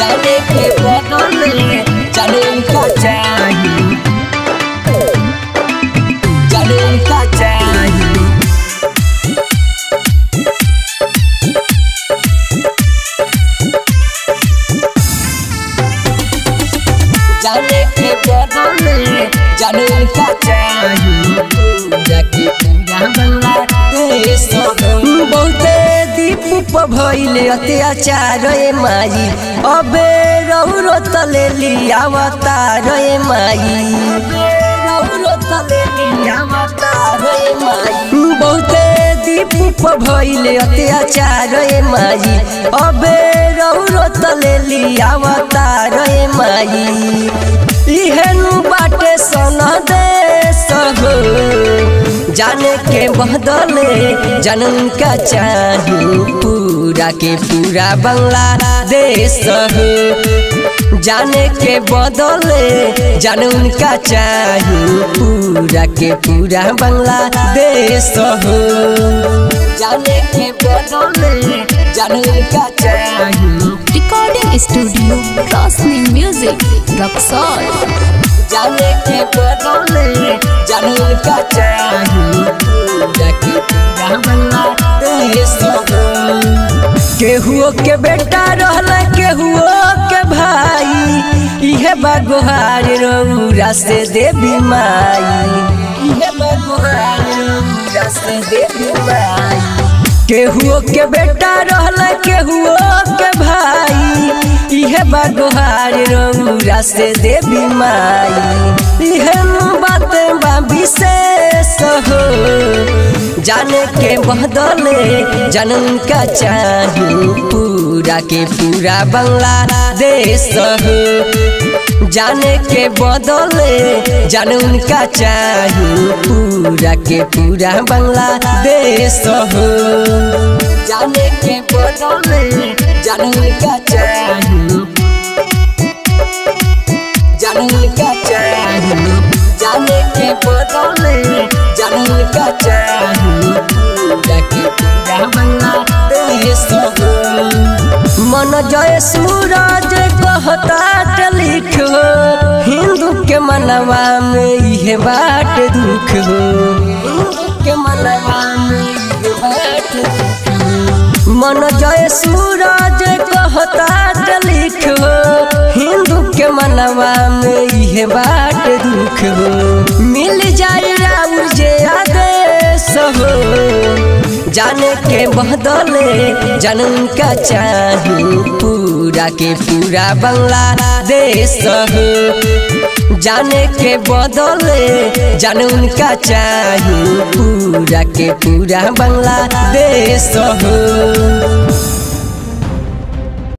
जाने के बदले जाने उनका चाहिए, जाने उनका चाहिए। जाने के बदले जाने उनका चाहिए, जाके पूरा बांग्लादेश। बहुते दीप भइले अत्याचार माई, अबे रौरो तले लियावतार माई, रौरो तले लियावतार माई। बहुते दीप भइले अत्याचार माई, अबे रौरो तले लियावतार माई। इहेनु बाटे सन देश हो, जाने के बदले जनन का चाहिए, पूरा के पूरा बांग्लादेश हो। जाने के बदले जनन का चाहिए, पूरा के पूरा बांग्लादेश हो। जाने के बदले जनन का चाहिए। रिकॉर्डिंग स्टूडियो रोशनी म्यूजिक रक्सौल। जाने के बदले जाने उनका चाहिए, जाके पूरा बांग्लादेश हो। केहुओ के बेटा रहला केहुओ के भाई, इहे बागोहार रौरा से देवी माई, इहे बागोहार रौरा से देवी माई। केहुओ के बेटा रहला केहुओ के भाई, इहे बागोहार रौरा से देवी माई। इहे बातें बा विशेष हो, जाने के बदले जनन का चाहिए, पूरा के पूरा बांग्लादेश हो। जाने के बदले जनन का चाहिए, पूरा के पूरा बांग्लादेश हो। जाने के बदले जनन का चाहिए, जनन का चाहिए। जाने के बदले जनन का चाहिए, पूरा के पूरा बांग्लादेश हो। मन जय सूरज कहता लिखो, हिंदू के मनवा में यह बाट दुख हो, हिंदू के मनवा में यह बाट दुख हो। मन जय सूरज कहता लिखो, हिंदू के मनवा में यह बाट दुख हो। मिल जाए राउर जे आदेश हो, जाने के बदले जनन का चाहिए, पूरा के पूरा बांग्लादेश हो। जाने के बदले जनन का चाहिए, पूरा के पूरा बांग्लादेश हो।